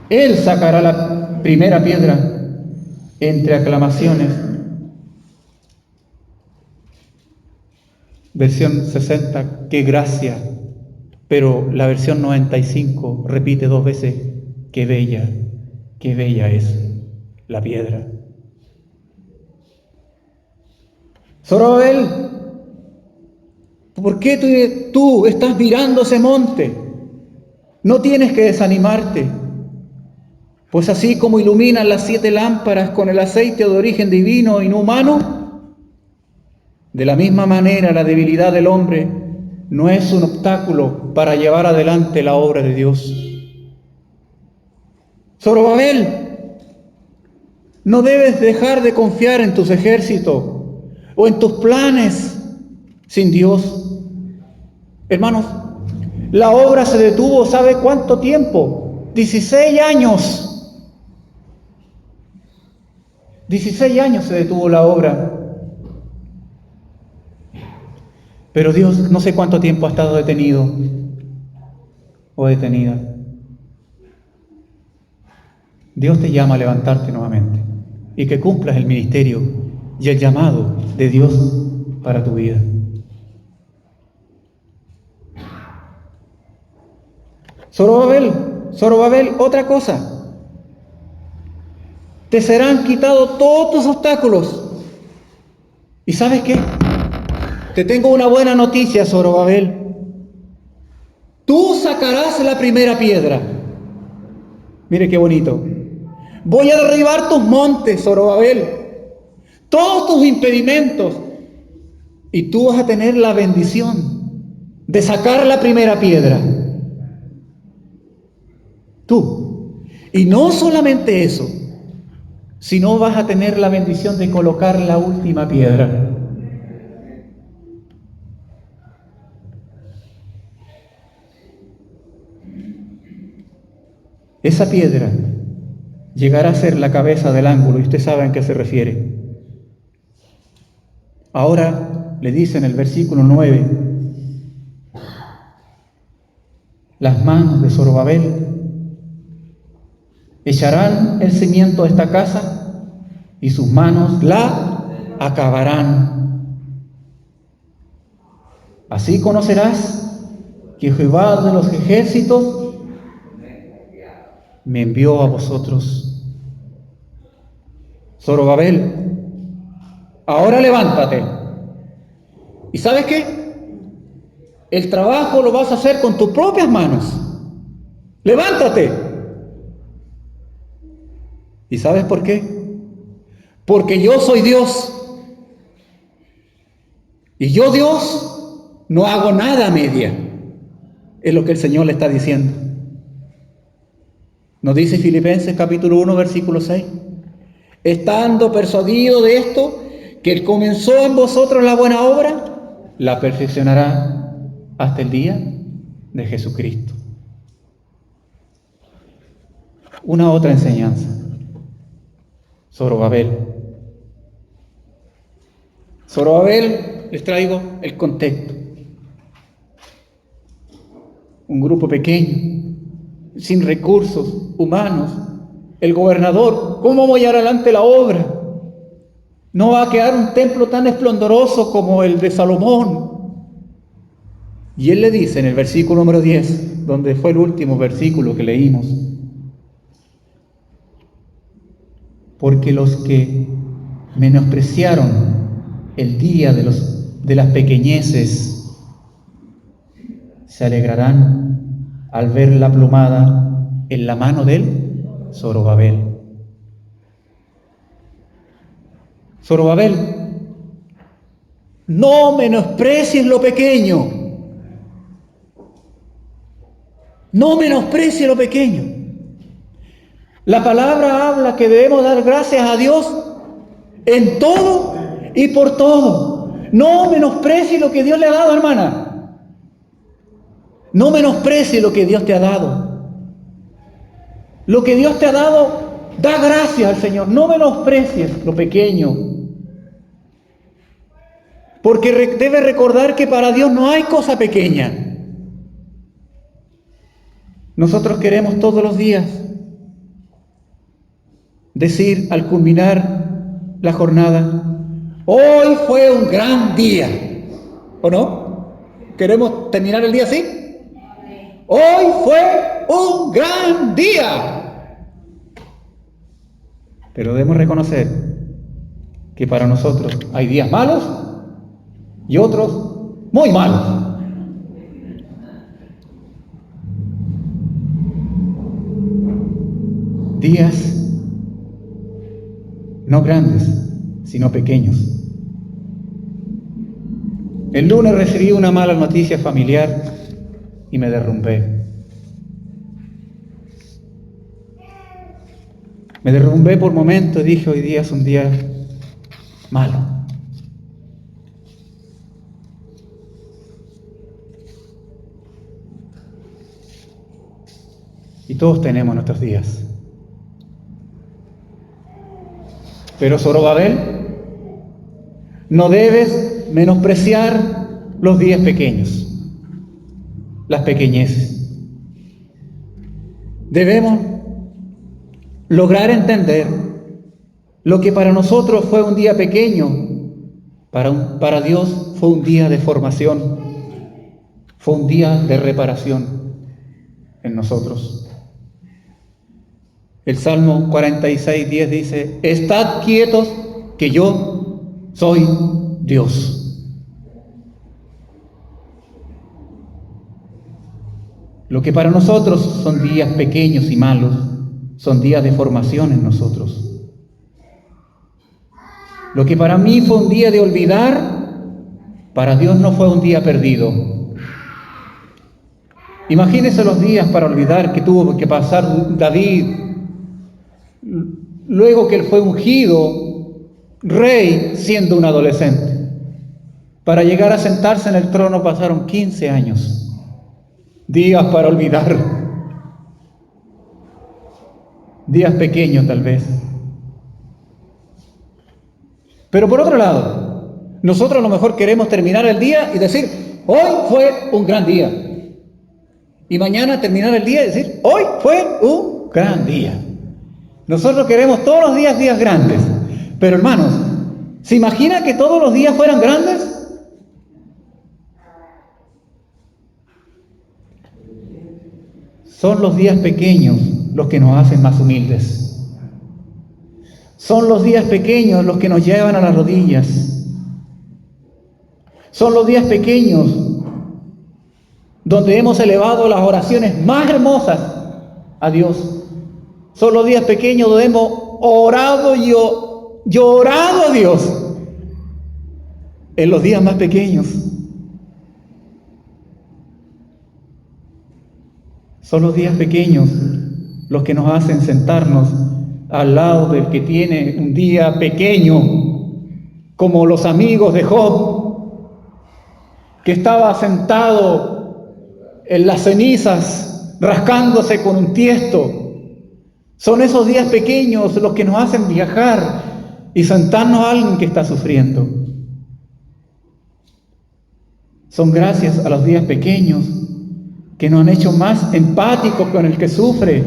Él sacará la primera piedra entre aclamaciones. Versión 60, qué gracia. Pero la versión 95 repite 2 veces, qué bella es la piedra. Zorobabel, ¿por qué tú estás mirando ese monte? No tienes que desanimarte. Pues así como iluminan las 7 lámparas con el aceite de origen divino y no humano, de la misma manera la debilidad del hombre no es un obstáculo para llevar adelante la obra de Dios. Zorobabel, no debes dejar de confiar en tus ejércitos o en tus planes sin Dios. Hermanos, la obra se detuvo, ¿sabe cuánto tiempo? 16 años. 16 años se detuvo la obra. Pero Dios no sé cuánto tiempo ha estado detenido o detenida. Dios te llama a levantarte nuevamente y que cumplas el ministerio y el llamado de Dios para tu vida. Zorobabel, otra cosa. Te serán quitados todos tus obstáculos. ¿Y sabes qué? Te tengo una buena noticia, Zorobabel. Tú sacarás la primera piedra. Mire qué bonito. Voy a derribar tus montes, Zorobabel, todos tus impedimentos, y tú vas a tener la bendición de sacar la primera piedra. Tú. Y no solamente eso, sino vas a tener la bendición de colocar la última piedra. Esa piedra llegará a ser la cabeza del ángulo, y usted sabe a qué se refiere. Ahora le dice en el versículo 9, las manos de Zorobabel echarán el cimiento de esta casa y sus manos la acabarán. Así conocerás que Jehová de los ejércitos me envió a vosotros. Zorobabel, ahora levántate. ¿Y sabes qué? El trabajo lo vas a hacer con tus propias manos. Levántate. ¿Y sabes por qué? Porque yo soy Dios. Y yo, Dios, no hago nada a media. Es lo que el Señor le está diciendo. Nos dice Filipenses capítulo 1, versículo 6. Estando persuadido de esto, que Él comenzó en vosotros la buena obra, la perfeccionará hasta el día de Jesucristo. Una otra enseñanza. Zorobabel. Zorobabel, les traigo el contexto. Un grupo pequeño, sin recursos humanos. El gobernador, ¿cómo voy a llevar adelante la obra? No va a quedar un templo tan esplendoroso como el de Salomón. Y él le dice en el versículo número 10, donde fue el último versículo que leímos, porque los que menospreciaron el día de las pequeñeces se alegrarán al ver la plomada en la mano del Zorobabel. Zorobabel, no menosprecies lo pequeño. No menosprecies lo pequeño. La palabra habla que debemos dar gracias a Dios en todo y por todo. No menosprecies lo que Dios le ha dado, hermana. No menosprecies lo que Dios te ha dado. Lo que Dios te ha dado, da gracias al Señor. No menosprecies lo pequeño. Porque debes recordar que para Dios no hay cosa pequeña. Nosotros queremos todos los días decir al culminar la jornada, hoy fue un gran día. ¿O no? ¿Queremos terminar el día así? Hoy fue un gran día. Pero debemos reconocer que para nosotros hay días malos y otros muy malos. Días no grandes, sino pequeños. El lunes recibí una mala noticia familiar y me derrumbé. Me derrumbé por momentos y dije, hoy día es un día malo. todos tenemos nuestros días. Pero Zorobabel, no debes menospreciar los días pequeños, las pequeñeces. Debemos lograr entender lo que para nosotros fue un día pequeño, para Dios fue un día de formación, fue un día de reparación en nosotros. El Salmo 46:10 dice: estad quietos, que yo soy Dios. Lo que para nosotros son días pequeños y malos, son días de formación en nosotros. Lo que para mí fue un día de olvidar, para Dios no fue un día perdido. Imagínense los días para olvidar que tuvo que pasar David, luego que él fue ungido rey siendo un adolescente. Para llegar a sentarse en el trono pasaron 15 años. Días para olvidar. Días pequeños tal vez. Pero por otro lado, nosotros a lo mejor queremos terminar el día y decir: hoy fue un gran día. Y mañana terminar el día y decir: hoy fue un gran día. Nosotros queremos todos los días grandes. Pero hermanos, ¿se imagina que todos los días fueran grandes? Son los días pequeños los que nos hacen más humildes. Son los días pequeños los que nos llevan a las rodillas. Son los días pequeños donde hemos elevado las oraciones más hermosas a Dios. Son los días pequeños donde hemos orado y llorado a Dios. En los días más pequeños. Son los días pequeños los que nos hacen sentarnos al lado del que tiene un día pequeño, como los amigos de Job, que estaba sentado en las cenizas, rascándose con un tiesto. Son esos días pequeños los que nos hacen viajar y sentarnos a alguien que está sufriendo. Son gracias a los días pequeños que nos han hecho más empáticos con el que sufre.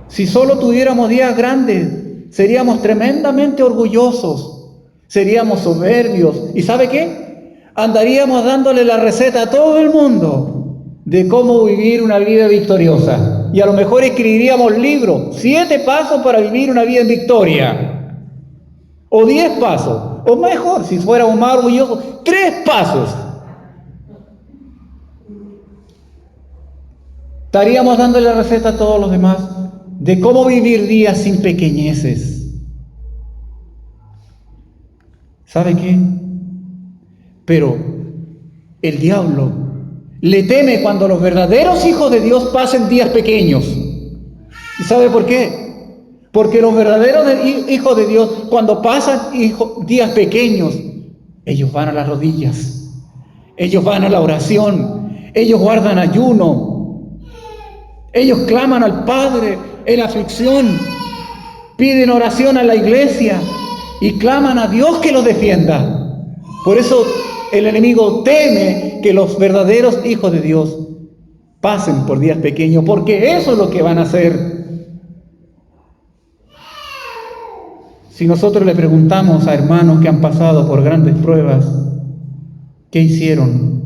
Si solo tuviéramos días grandes, seríamos tremendamente orgullosos, seríamos soberbios. ¿Y sabe qué? Andaríamos dándole la receta a todo el mundo de cómo vivir una vida victoriosa. Y a lo mejor escribiríamos libros, 7 pasos para vivir una vida en victoria. O 10 pasos. O mejor, si fuéramos más orgullosos, 3 pasos. Estaríamos dándole la receta a todos los demás de cómo vivir días sin pequeñeces. ¿Sabe qué? Pero el diablo le teme cuando los verdaderos hijos de Dios pasen días pequeños. ¿Y sabe por qué? Porque los verdaderos hijos de Dios, cuando pasan días pequeños, ellos van a las rodillas, ellos van a la oración, ellos guardan ayuno, ellos claman al Padre en aflicción, piden oración a la iglesia y claman a Dios que los defienda. Por eso el enemigo teme que los verdaderos hijos de Dios pasen por días pequeños, porque eso es lo que van a hacer. Si nosotros le preguntamos a hermanos que han pasado por grandes pruebas, ¿qué hicieron?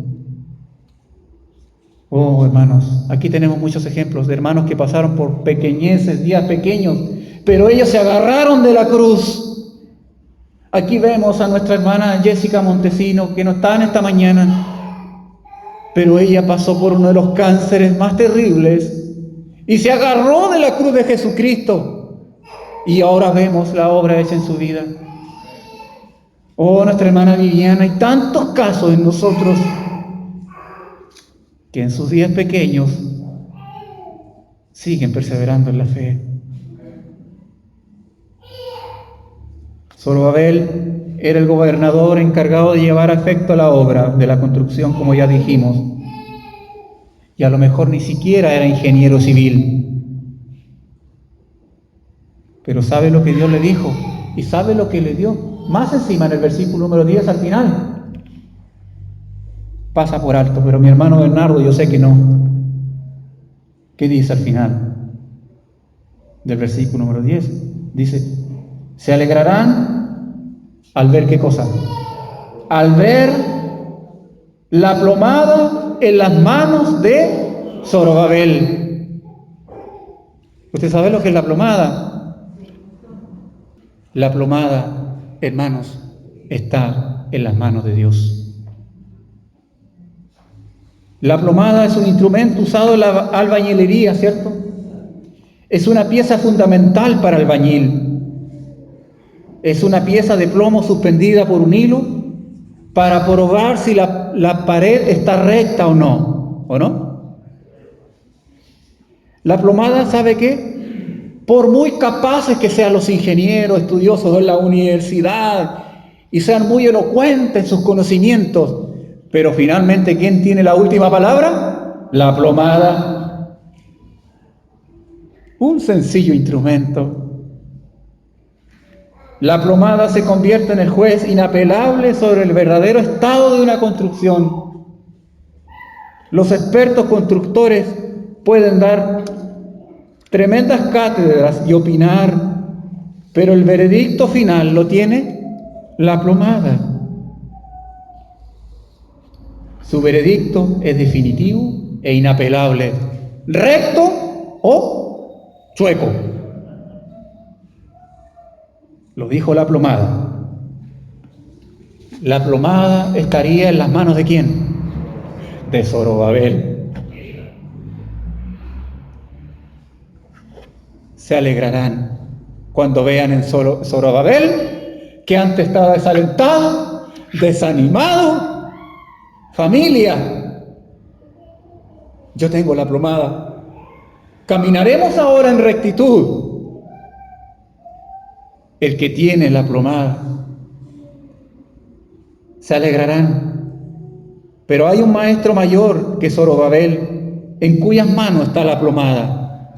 Oh, hermanos, aquí tenemos muchos ejemplos de hermanos que pasaron por pequeñeces, días pequeños, pero ellos se agarraron de la cruz. Aquí vemos a nuestra hermana Jessica Montesino, que no está en esta mañana, pero ella pasó por uno de los cánceres más terribles y se agarró de la cruz de Jesucristo. Y ahora vemos la obra hecha en su vida. Oh, nuestra hermana Viviana, hay tantos casos en nosotros que en sus días pequeños siguen perseverando en la fe. Zorobabel era el gobernador encargado de llevar a efecto la obra de la construcción, como ya dijimos, y a lo mejor ni siquiera era ingeniero civil. Pero ¿sabe lo que Dios le dijo? ¿Y sabe lo que le dio? Más encima, en el versículo número 10 al final. Pasa por alto, pero mi hermano Bernardo, yo sé que no. ¿Qué dice al final del versículo número 10? Dice, se alegrarán al ver ¿qué cosa? Al ver la plomada en las manos de Zorobabel. ¿Usted sabe lo que es la plomada? La plomada, hermanos, está en las manos de Dios. La plomada es un instrumento usado en la albañilería, ¿cierto? Es una pieza fundamental para el albañil. Es una pieza de plomo suspendida por un hilo para probar si la pared está recta o no. La plomada, ¿sabe qué? Por muy capaces que sean los ingenieros, estudiosos de la universidad y sean muy elocuentes en sus conocimientos, pero finalmente, ¿quién tiene la última palabra? La plomada. Un sencillo instrumento. La plomada se convierte en el juez inapelable sobre el verdadero estado de una construcción. Los expertos constructores pueden dar tremendas cátedras y opinar, pero el veredicto final lo tiene la plomada. Su veredicto es definitivo e inapelable, recto o chueco. Lo dijo la plomada. La plomada estaría en las manos ¿de quién? De Zorobabel. Se alegrarán cuando vean en Zorobabel, que antes estaba desalentado, desanimado. Familia, yo tengo la plomada. Caminaremos ahora en rectitud. El que tiene la plomada se alegrarán. Pero hay un maestro mayor que Zorobabel, en cuyas manos está la plomada.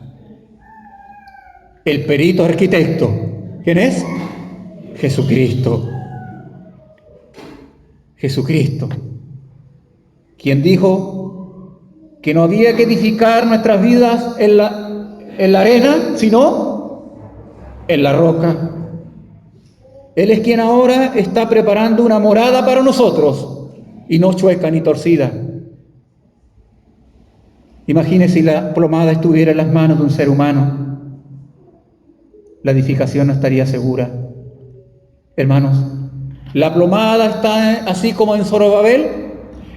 El perito arquitecto. ¿Quién es? Jesucristo. Jesucristo. Quien dijo que no había que edificar nuestras vidas en la arena, sino en la roca. Él es quien ahora está preparando una morada para nosotros, y no chueca ni torcida. Imagine si la plomada estuviera en las manos de un ser humano. La edificación no estaría segura. Hermanos, la plomada está así como en Zorobabel.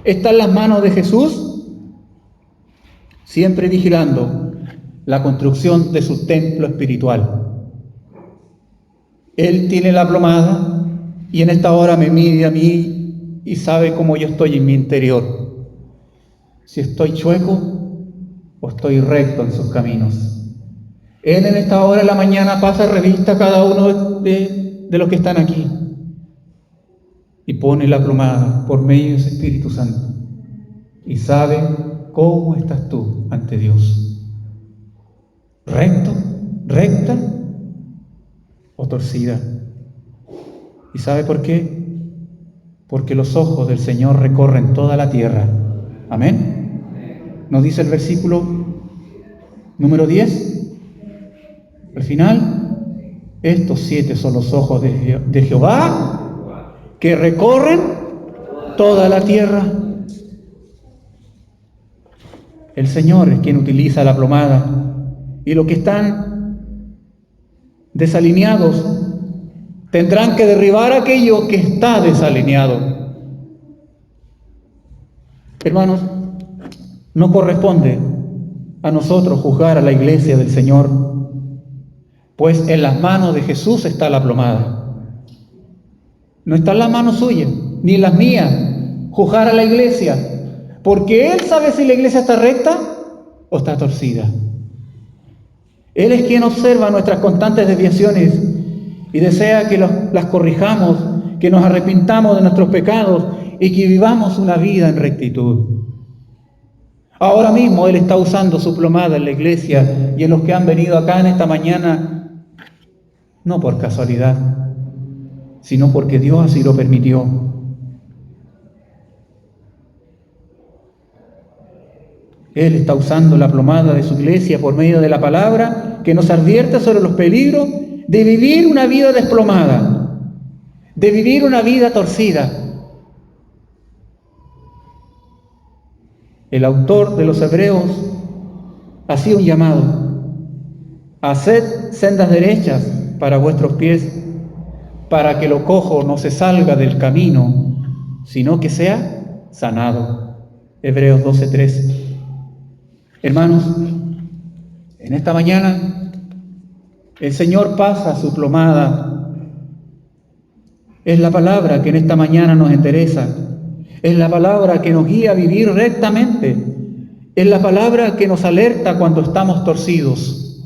Está en las manos de Jesús, siempre vigilando la construcción de su templo espiritual. Él tiene la plomada y en esta hora me mide a mí y sabe cómo yo estoy en mi interior. Si estoy chueco o estoy recto en sus caminos. Él en esta hora de la mañana pasa revista a cada uno de los que están aquí. Y pone la plomada por medio de ese Espíritu Santo. Y sabe cómo estás tú ante Dios. ¿Recto? ¿Recta? ¿O torcida? ¿Y sabe por qué? Porque los ojos del Señor recorren toda la tierra. ¿Amén? Nos dice el versículo número 10. Al final, estos 7 son los ojos de Jehová, que recorren toda la tierra. El Señor es quien utiliza la plomada, y los que están desalineados tendrán que derribar aquello que está desalineado. Hermanos, no corresponde a nosotros juzgar a la iglesia del Señor, pues en las manos de Jesús está la plomada. No está en las manos suyas, ni en las mías, juzgar a la iglesia, porque Él sabe si la iglesia está recta o está torcida. Él es quien observa nuestras constantes desviaciones y desea que las corrijamos, que nos arrepintamos de nuestros pecados y que vivamos una vida en rectitud. Ahora mismo Él está usando su plomada en la iglesia y en los que han venido acá en esta mañana no por casualidad, sino porque Dios así lo permitió. Él está usando la plomada de su iglesia por medio de la palabra que nos advierte sobre los peligros de vivir una vida desplomada, de vivir una vida torcida. El autor de los Hebreos hacía un llamado: haced sendas derechas para vuestros pies, para que lo cojo no se salga del camino, sino que sea sanado. Hebreos 12:13. Hermanos, en esta mañana el Señor pasa su plomada. Es la palabra que en esta mañana nos interesa. Es la palabra que nos guía a vivir rectamente. Es la palabra que nos alerta cuando estamos torcidos.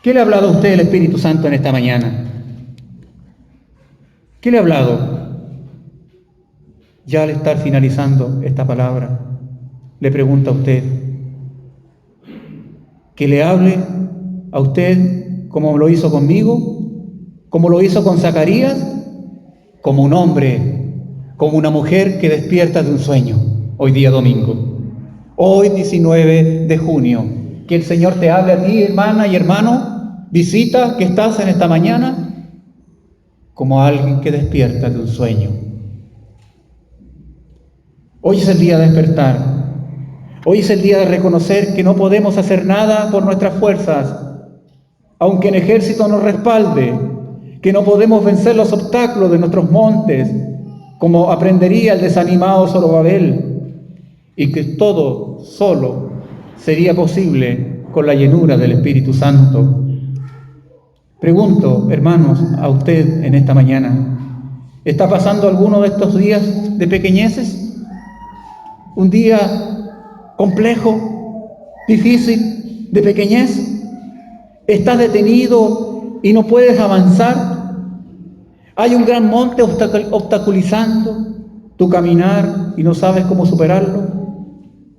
¿Qué le ha hablado a usted el Espíritu Santo en esta mañana? ¿Qué le ha hablado? Ya al estar finalizando esta palabra, le pregunto a usted, que le hable a usted como lo hizo conmigo, como lo hizo con Zacarías, como un hombre, como una mujer que despierta de un sueño, hoy día domingo, hoy 19 de junio. Que el Señor te hable a ti, hermana y hermano, visita que estás en esta mañana, como alguien que despierta de un sueño. Hoy es el día de despertar. Hoy es el día de reconocer que no podemos hacer nada por nuestras fuerzas, aunque el ejército nos respalde, que no podemos vencer los obstáculos de nuestros montes, como aprendería el desanimado Zorobabel, y que todo solo sería posible con la llenura del Espíritu Santo. Pregunto, hermanos, a usted en esta mañana, ¿está pasando alguno de estos días de pequeñeces? ¿Un día complejo, difícil, de pequeñez? ¿Estás detenido y no puedes avanzar? ¿Hay un gran monte obstaculizando tu caminar y no sabes cómo superarlo?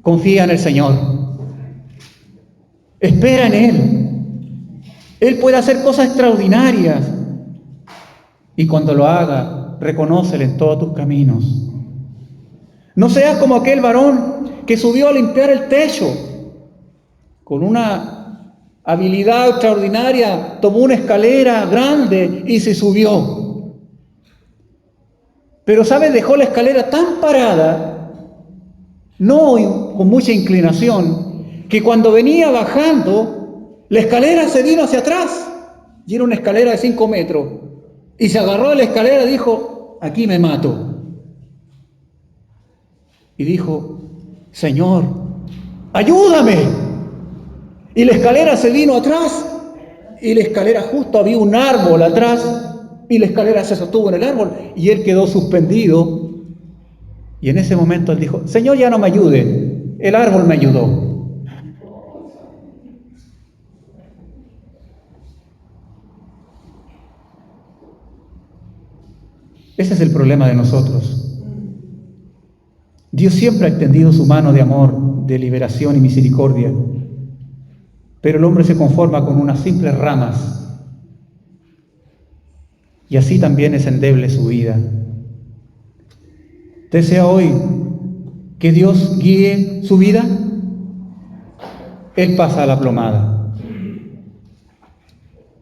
Confía en el Señor. Espera en Él. Él puede hacer cosas extraordinarias. Y cuando lo haga, reconócele en todos tus caminos. No seas como aquel varón que subió a limpiar el techo. Con una habilidad extraordinaria, tomó una escalera grande y se subió. Pero, ¿sabes? Dejó la escalera tan parada, no con mucha inclinación, que cuando venía bajando, la escalera se vino hacia atrás. Y era una escalera de 5 metros. Y se agarró a la escalera y dijo, aquí me mato. Y dijo, Señor, ayúdame. Y la escalera se vino atrás. Y la escalera justo había un árbol atrás. Y la escalera se sostuvo en el árbol. Y él quedó suspendido. Y en ese momento él dijo, Señor, ya no me ayude. El árbol me ayudó. Ese es el problema de nosotros. Dios siempre ha extendido su mano de amor, de liberación y misericordia, pero el hombre se conforma con unas simples ramas, y así también es endeble su vida. ¿Desea hoy que Dios guíe su vida? Él pasa a la plomada.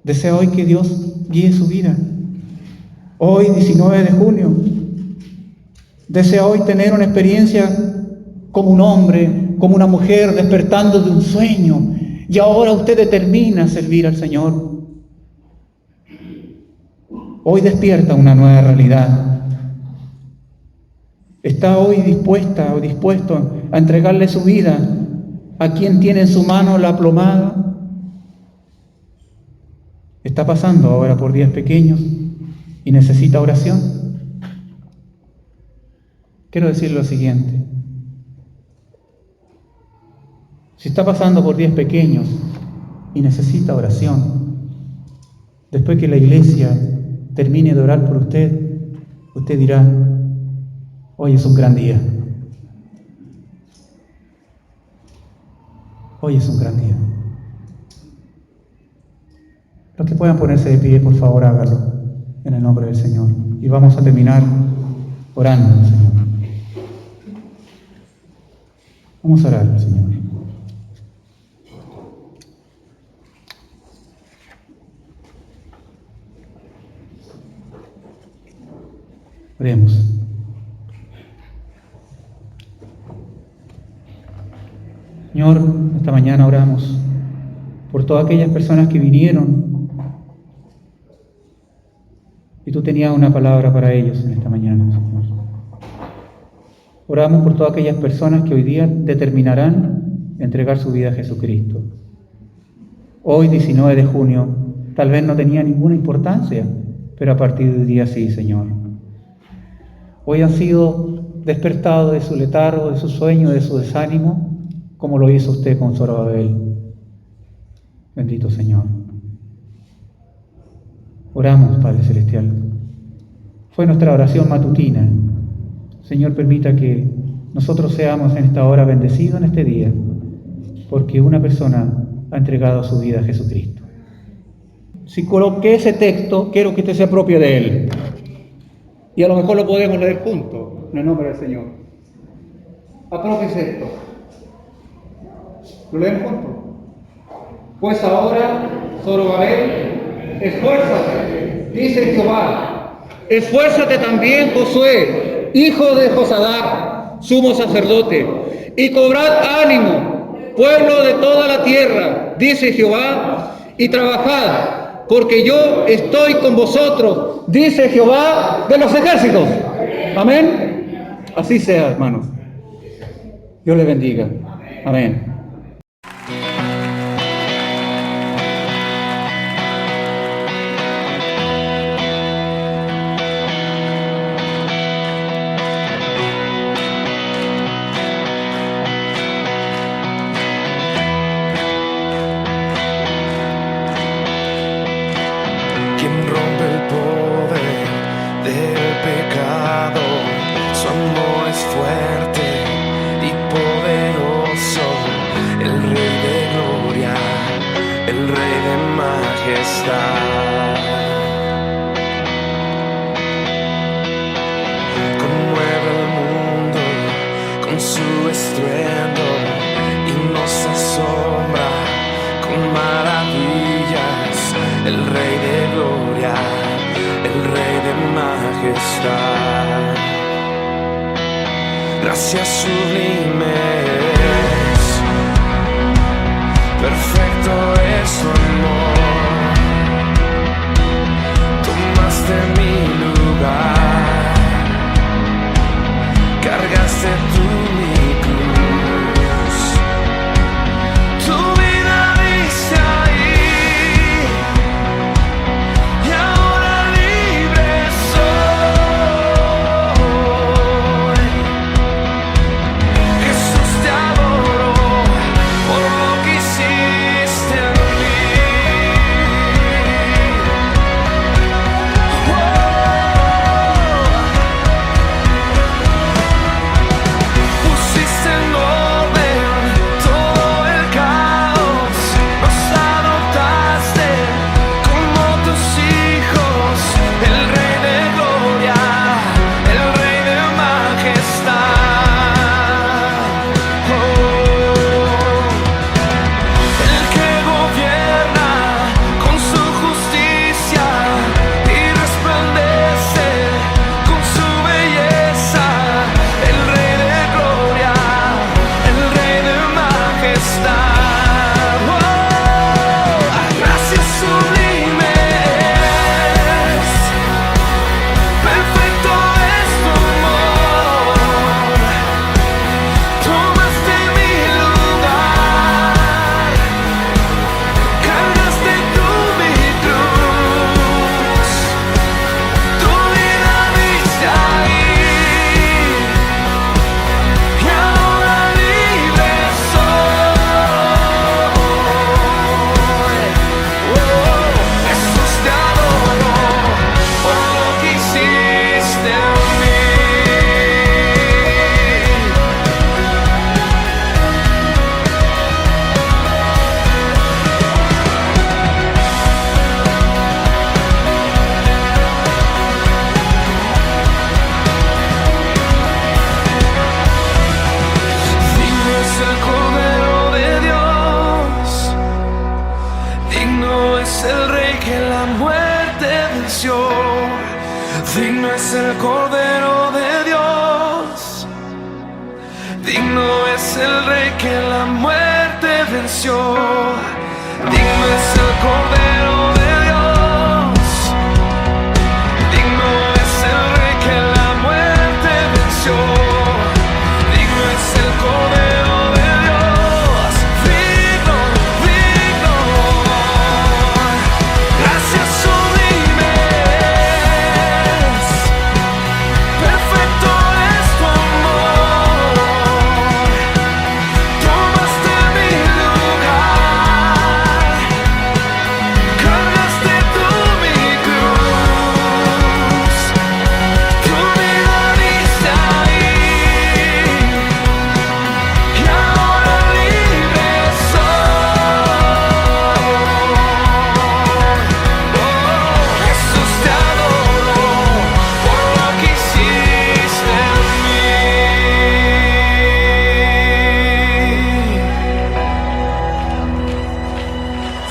¿Desea hoy que Dios guíe su vida? Hoy, 19 de junio, ¿desea hoy tener una experiencia como un hombre, como una mujer despertando de un sueño y ahora usted determina servir al Señor? Hoy despierta una nueva realidad. ¿Está hoy dispuesta o dispuesto a entregarle su vida a quien tiene en su mano la plomada? ¿Está pasando ahora por días pequeños y necesita oración? Quiero decir lo siguiente. Si está pasando por días pequeños y necesita oración, después que la iglesia termine de orar por usted, usted dirá, hoy es un gran día. Hoy es un gran día. Los que puedan ponerse de pie, por favor, háganlo en el nombre del Señor. Y vamos a terminar orando al Señor. Vamos a orar al Señor. Oremos. Señor, esta mañana oramos por todas aquellas personas que vinieron y tú tenías una palabra para ellos en esta mañana, Señor. Oramos por todas aquellas personas que hoy día determinarán entregar su vida a Jesucristo. Hoy, 19 de junio, tal vez no tenía ninguna importancia, pero a partir de hoy día sí, Señor. Hoy han sido despertados de su letargo, de su sueño, de su desánimo, como lo hizo usted con Zorobabel. Bendito Señor. Oramos, Padre Celestial. Fue nuestra oración matutina. Señor, permita que nosotros seamos en esta hora bendecidos en este día, porque una persona ha entregado su vida a Jesucristo. Si coloqué ese texto, quiero que usted se apropie de él. Y a lo mejor lo podemos leer juntos, en el nombre del Señor. Apropiese esto. ¿Lo leemos juntos? Pues ahora, Zorobabel, esfuérzate, dice Jehová. Esfuérzate también, Josué, hijo de Josadac, sumo sacerdote, y cobrad ánimo, pueblo de toda la tierra, dice Jehová, y trabajad, porque yo estoy con vosotros, dice Jehová de los ejércitos. Amén. Así sea, hermanos. Dios les bendiga. Amén. Conmueve el mundo con su estruendo y nos asombra con maravillas. El Rey de gloria, el Rey de majestad. Gracias sublimes, perfecto es su amor. Tomaste mi lugar, cargaste tú mi cruz, tu vida diste ahí, y ahora libre soy. Jesús, te adoro por lo que hiciste en mí. venció. Digno es el Cordero de Dios, digno es el Rey que la muerte venció. Digno es el Cordero de Dios, digno es el Rey que la muerte venció. Digno es el Cordero de Dios, digno, digno. Gracias sublimes, perfecto es tu amor. Tomaste mi lugar, cargaste tú mi cruz. Tu vida diste ahí, y ahora libre soy. Jesús, te adoro por lo que hiciste en mí.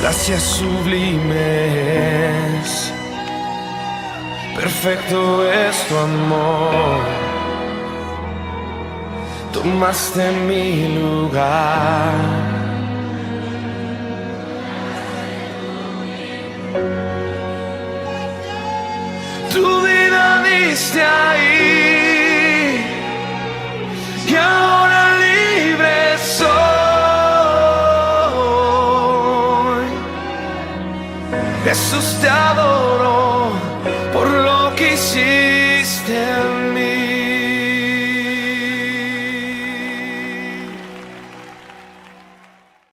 Gracias sublimes, perfecto es tu amor. Tomaste mi lugar. Tu vida diste ahí, y ahora libre soy. Jesús, te adoro por lo que hiciste en